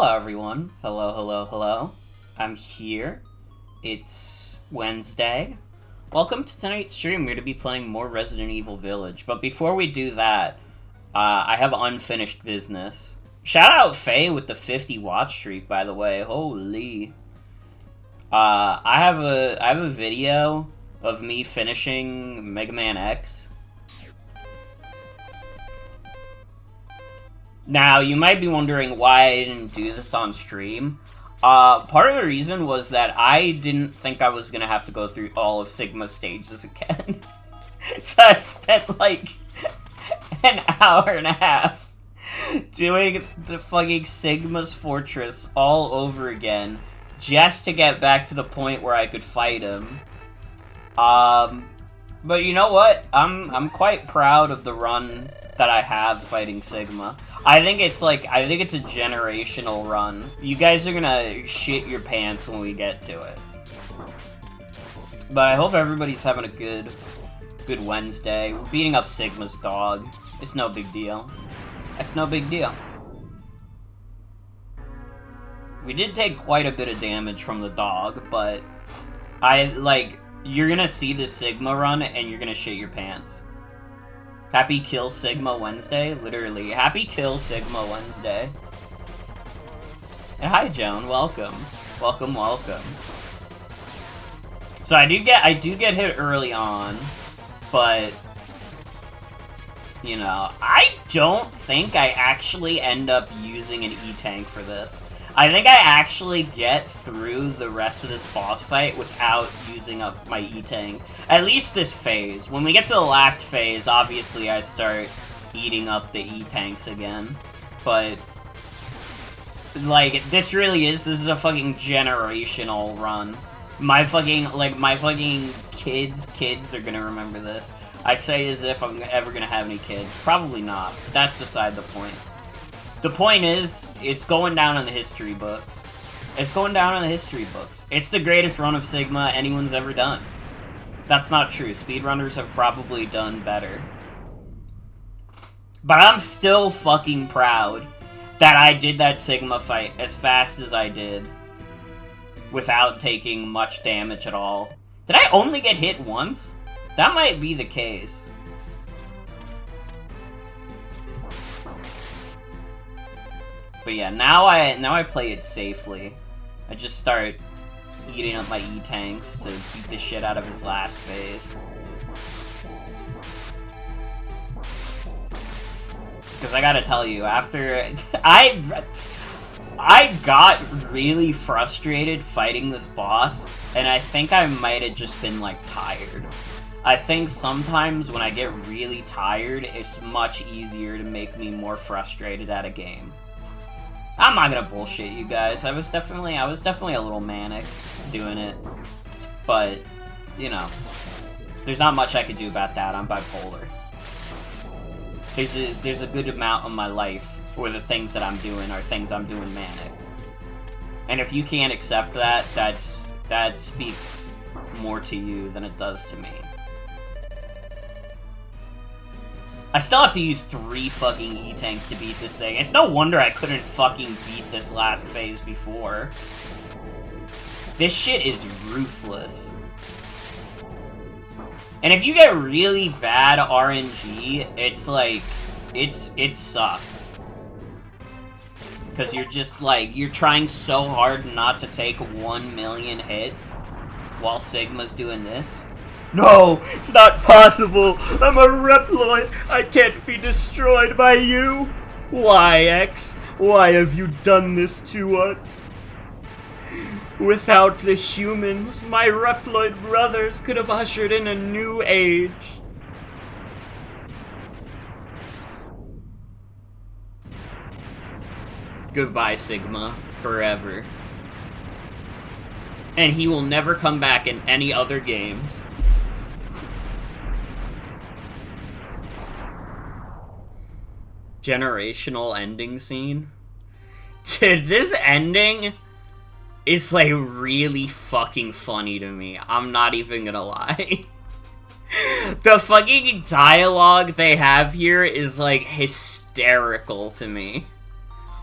Hello everyone. Hello, hello, hello. I'm here. It's Wednesday. Welcome to tonight's stream. We're going to be playing more Resident Evil Village. But before we do that, I have unfinished business. Shout out Faye with the 50 watch streak, by the way. Holy. I have a video of me finishing Mega Man X. Now, you might be wondering why I didn't do this on stream. Part of the reason was that I didn't think I was gonna have to go through all of Sigma's stages again. So I spent, like, an hour and a half doing the fucking Sigma's Fortress all over again, just to get back to the point where I could fight him. But you know what? I'm quite proud of the run that I have fighting Sigma. I think it's a generational run. You guys are gonna shit your pants when we get to it. But I hope everybody's having a good Wednesday. We're beating up Sigma's dog. It's no big deal. It's no big deal. We did take quite a bit of damage from the dog, but you're gonna see this Sigma run and you're gonna shit your pants. Happy Kill Sigma Wednesday? Literally. Happy Kill Sigma Wednesday. And hi, Joan. Welcome. Welcome, welcome. So I do get hit early on, but, you know, I don't think I actually end up using an E-Tank for this. I think I actually get through the rest of this boss fight without using up my E-Tank. At least this phase. When we get to the last phase, obviously I start eating up the E-Tanks again. But, like, this is a fucking generational run. My fucking kids are gonna remember this. I say as if I'm ever gonna have any kids. Probably not. But that's beside the point. The point is, it's going down in the history books. It's going down in the history books. It's the greatest run of Sigma anyone's ever done. That's not true. Speedrunners have probably done better. But I'm still fucking proud that I did that Sigma fight as fast as I did, without taking much damage at all. Did I only get hit once? That might be the case. But yeah, now I play it safely. I just start eating up my E-Tanks to beat the shit out of his last phase. Because I gotta tell you, after I got really frustrated fighting this boss, and I think I might have just been, like, tired. I think sometimes when I get really tired, it's much easier to make me more frustrated at a game. I'm not gonna bullshit you guys. I was definitely a little manic doing it. But, you know, there's not much I could do about that. I'm bipolar. There's a good amount of my life where the things that I'm doing are things I'm doing manic. And if you can't accept that, that speaks more to you than it does to me. I still have to use 3 fucking E-Tanks to beat this thing. It's no wonder I couldn't fucking beat this last phase before. This shit is ruthless. And if you get really bad RNG, it's like, it sucks. Because you're just like, you're trying so hard not to take 1 million hits while Sigma's doing this. No, it's not possible. I'm a Reploid. I can't be destroyed by you. Why, X? Why have you done this to us? Without the humans, my Reploid brothers could have ushered in a new age. Goodbye, Sigma. Forever. And he will never come back in any other games. Generational ending scene. Dude, this ending is, like, really fucking funny to me. I'm not even gonna lie. The fucking dialogue they have here is, like, hysterical to me.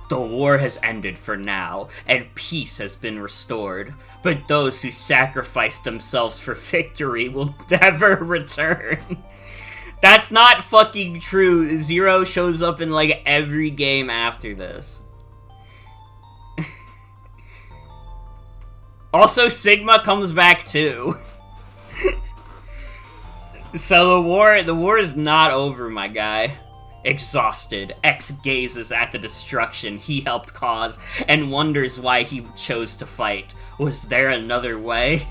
The war has ended for now, and peace has been restored. But those who sacrificed themselves for victory will never return. That's not fucking true. Zero shows up in, like, every game after this. Also, Sigma comes back, too. So the war is not over, my guy. Exhausted, X gazes at the destruction he helped cause and wonders why he chose to fight. Was there another way?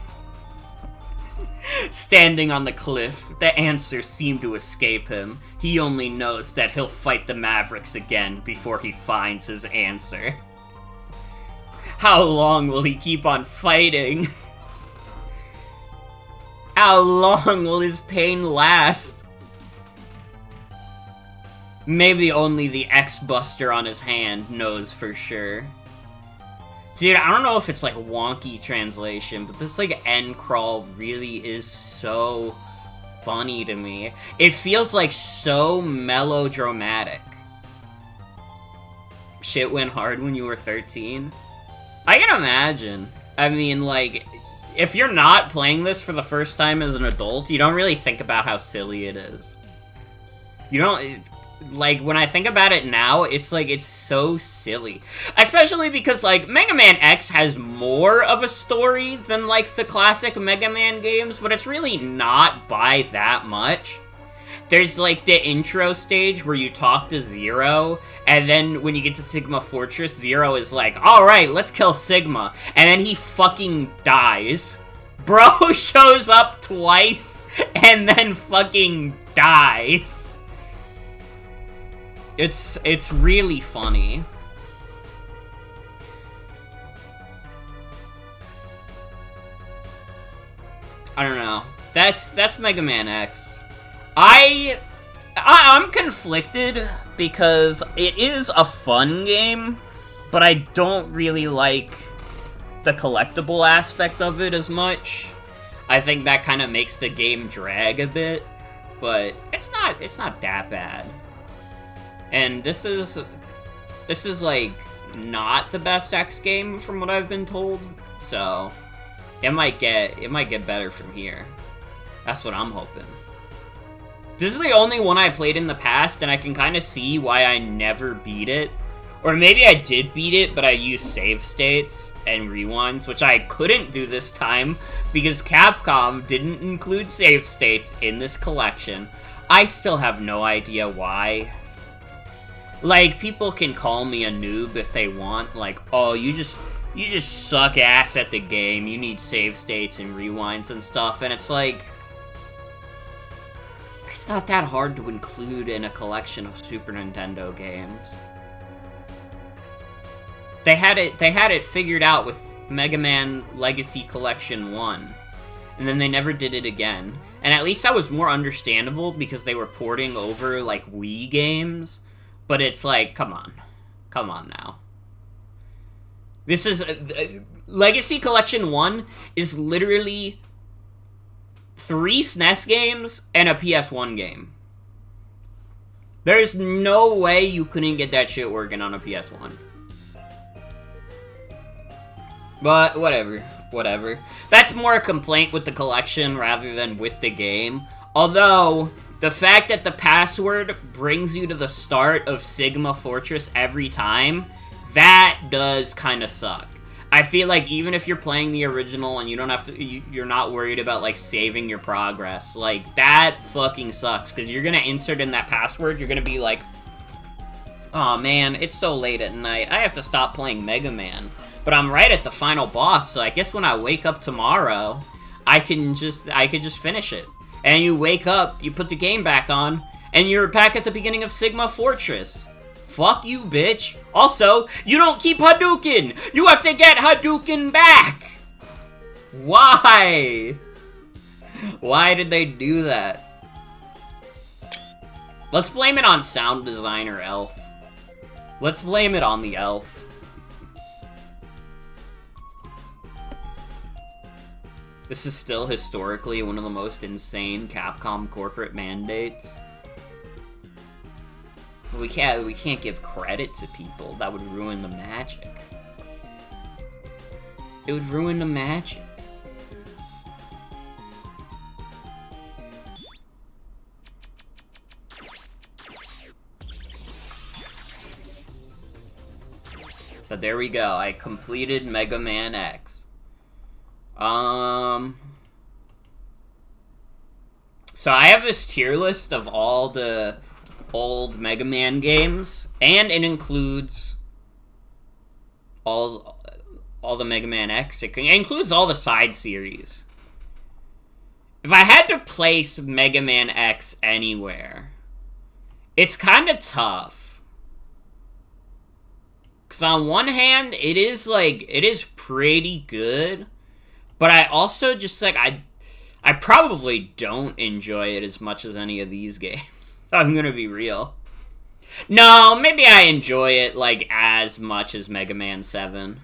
Standing on the cliff, the answer seemed to escape him. He only knows that he'll fight the Mavericks again before he finds his answer. How long will he keep on fighting? How long will his pain last? Maybe only the X-Buster on his hand knows for sure. Dude, I don't know if it's like wonky translation, but this like end crawl really is so funny to me. It feels like so melodramatic. Shit went hard when you were 13? I can imagine. I mean, like, if you're not playing this for the first time as an adult, you don't really think about how silly it is. You don't... Like, when I think about it now, it's like, it's so silly. Especially because, like, Mega Man X has more of a story than, like, the classic Mega Man games, but it's really not by that much. There's, like, the intro stage where you talk to Zero, and then when you get to Sigma Fortress, Zero is like, alright, let's kill Sigma. And then he fucking dies. Bro shows up twice, and then fucking dies. It's really funny. I don't know. That's Mega Man X. I'm conflicted because it is a fun game, but I don't really like the collectible aspect of it as much. I think that kind of makes the game drag a bit, but it's not that bad. And this is like not the best X game from what I've been told, so it might get better from here. That's what I'm hoping. This is the only one I played in the past, and I can kind of see why I never beat it. Or maybe I did beat it, but I used save states and rewinds, which I couldn't do this time because Capcom didn't include save states in this collection. I still have no idea why. Like, people can call me a noob if they want, like, oh, you just suck ass at the game, you need save states and rewinds and stuff, and it's like... It's not that hard to include in a collection of Super Nintendo games. They had it figured out with Mega Man Legacy Collection 1, and then they never did it again. And at least that was more understandable because they were porting over, like, Wii games, but it's like, come on now. This is... Legacy Collection 1 is literally 3 SNES games and a PS1 game. There's no way you couldn't get that shit working on a PS1. But, whatever. That's more a complaint with the collection rather than with the game. Although, the fact that the password brings you to the start of Sigma Fortress every time, that does kind of suck. I feel like even if you're playing the original and you don't have to, you're not worried about, like, saving your progress, like, that fucking sucks, because you're gonna insert in that password, you're gonna be like, oh man, it's so late at night, I have to stop playing Mega Man. But I'm right at the final boss, so I guess when I wake up tomorrow, I could just finish it. And you wake up, you put the game back on, and you're back at the beginning of Sigma Fortress. Fuck you, bitch. Also, you don't keep Hadouken! You have to get Hadouken back! Why? Why did they do that? Let's blame it on sound designer Elf. Let's blame it on the Elf. This is still historically one of the most insane Capcom corporate mandates. We can't give credit to people. That would ruin the magic. It would ruin the magic. But there we go. I completed Mega Man X. So I have this tier list of all the old Mega Man games, and it includes all the Mega Man X. It includes all the side series. If I had to place Mega Man X anywhere, it's kind of tough. Because on one hand, it is pretty good, but I also just, like, I probably don't enjoy it as much as any of these games. I'm gonna be real. No, maybe I enjoy it, like, as much as Mega Man 7.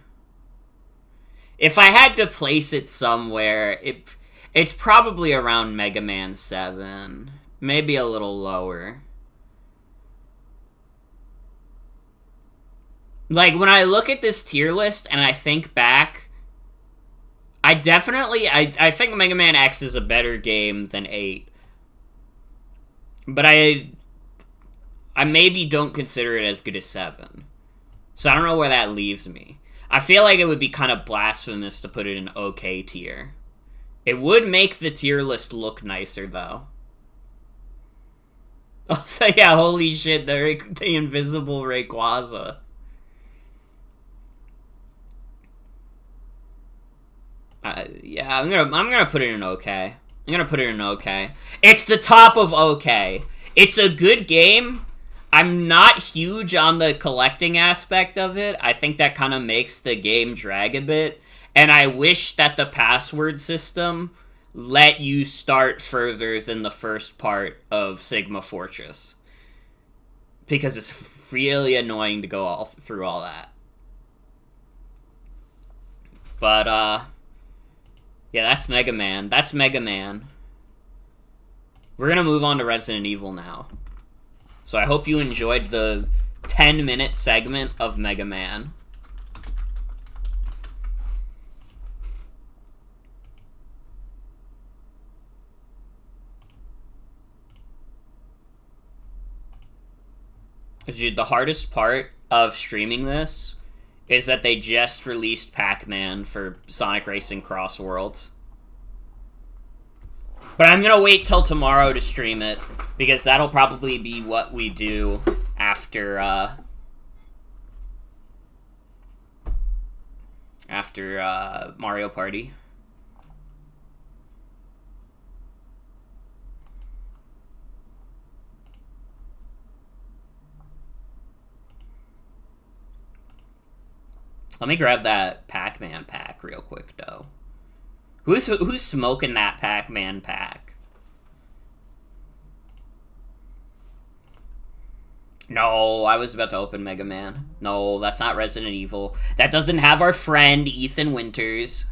If I had to place it somewhere, it's probably around Mega Man 7. Maybe a little lower. Like, when I look at this tier list and I think back, I think Mega Man X is a better game than 8. But I maybe don't consider it as good as 7. So I don't know where that leaves me. I feel like it would be kind of blasphemous to put it in okay tier. It would make the tier list look nicer, though. Oh, so yeah, holy shit, the invisible Rayquaza. Yeah, I'm gonna put it in okay. I'm gonna put it in okay. It's the top of okay. It's a good game. I'm not huge on the collecting aspect of it. I think that kind of makes the game drag a bit. And I wish that the password system let you start further than the first part of Sigma Fortress. Because it's really annoying to go through all that. But, yeah, that's Mega Man. That's Mega Man. We're gonna move on to Resident Evil now. So I hope you enjoyed the 10-minute segment of Mega Man. Dude, the hardest part of streaming this is that they just released Pac-Man for Sonic Racing Cross Worlds. But I'm gonna wait till tomorrow to stream it, because that'll probably be what we do after, Mario Party. Let me grab that Pac-Man pack real quick, though. Who's smoking that Pac-Man pack? No, I was about to open Mega Man. No, that's not Resident Evil. That doesn't have our friend Ethan Winters.